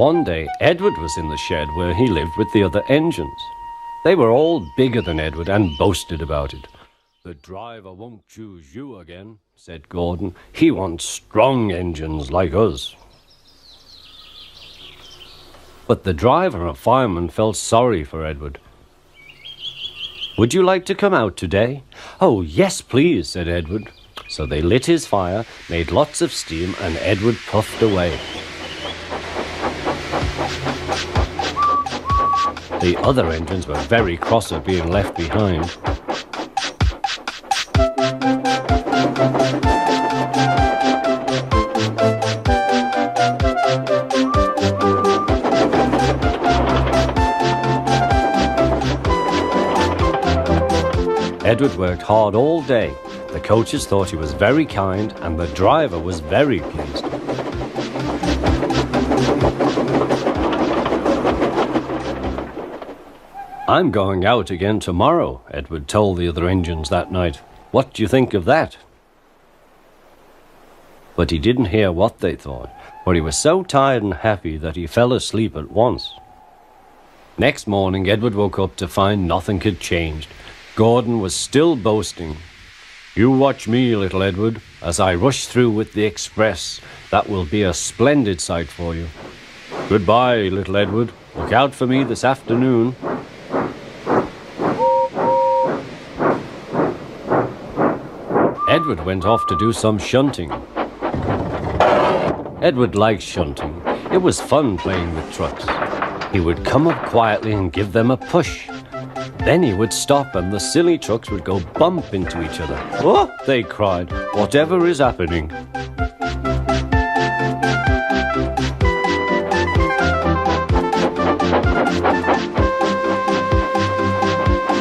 One day, Edward was in the shed where he lived with the other engines. They were all bigger than Edward and boasted about it. "The driver won't choose you again," said Gordon. "He wants strong engines like us." But the driver and fireman felt sorry for Edward. "Would you like to come out today?" "Oh, yes, please," said Edward. So they lit his fire, made lots of steam, and Edward puffed away. The other engines were very cross at being left behind. Edward worked hard all day. The coaches thought he was very kind, and the driver was very pleased. "I'm going out again tomorrow," Edward told the other engines that night. "What do you think of that?" But he didn't hear what they thought, for he was so tired and happy that he fell asleep at once. Next morning, Edward woke up to find nothing had changed. Gordon was still boasting. "You watch me, little Edward, as I rush through with the express. That will be a splendid sight for you. Goodbye, little Edward. Look out for me this afternoon." Edward went off to do some shunting. Edward liked shunting. It was fun playing with trucks. He would come up quietly and give them a push. Then he would stop and the silly trucks would go bump into each other. "Oh!" they cried. "Whatever is happening?"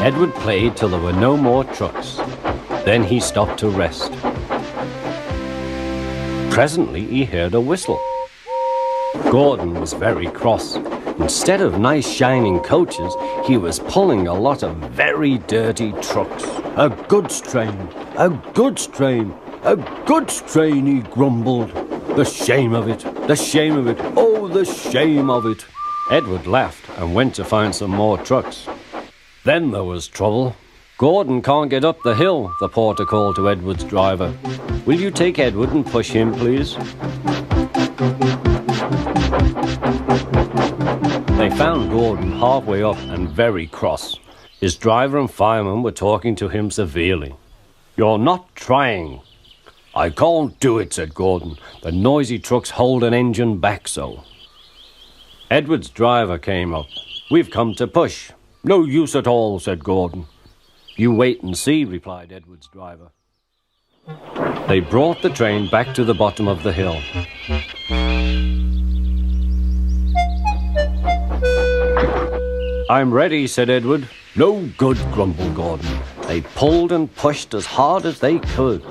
Edward played till there were no more trucks. Then he stopped to rest. Presently he heard a whistle. Gordon was very cross. Instead of nice shining coaches, he was pulling a lot of very dirty trucks. "A goods train, a goods train, a goods train," he grumbled. "The shame of it, the shame of it, oh, the shame of it." Edward laughed and went to find some more trucks. Then there was trouble. "Gordon can't get up the hill," the porter called to Edward's driver. "Will you take Edward and push him, please?" They found Gordon halfway up and very cross. His driver and fireman were talking to him severely. "You're not trying." "I can't do it," said Gordon. "The noisy trucks hold an engine back so." Edward's driver came up. "We've come to push." "No use at all," said Gordon. "You wait and see," replied Edward's driver. They brought the train back to the bottom of the hill. "I'm ready," said Edward. "No good," grumbled Gordon. They pulled and pushed as hard as they could.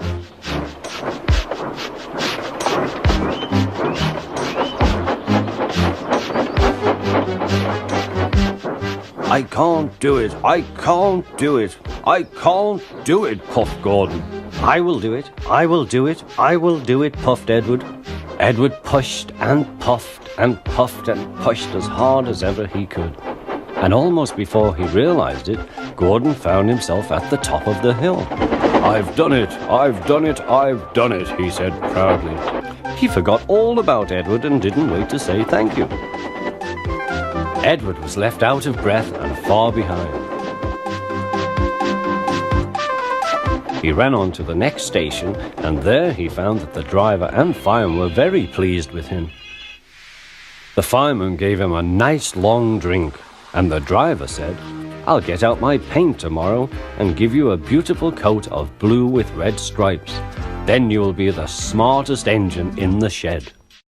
"I can't do it, I can't do it, I can't do it," puffed Gordon. "I will do it, I will do it, I will do it," puffed Edward. Edward pushed and puffed and puffed and pushed as hard as ever he could. And almost before he realized it, Gordon found himself at the top of the hill. "I've done it, I've done it, I've done it," he said proudly. He forgot all about Edward and didn't wait to say thank you. Edward was left out of breath and far behind. He ran on to the next station, and there he found that the driver and fireman were very pleased with him. The fireman gave him a nice long drink, and the driver said, "I'll get out my paint tomorrow and give you a beautiful coat of blue with red stripes. Then you will be the smartest engine in the shed."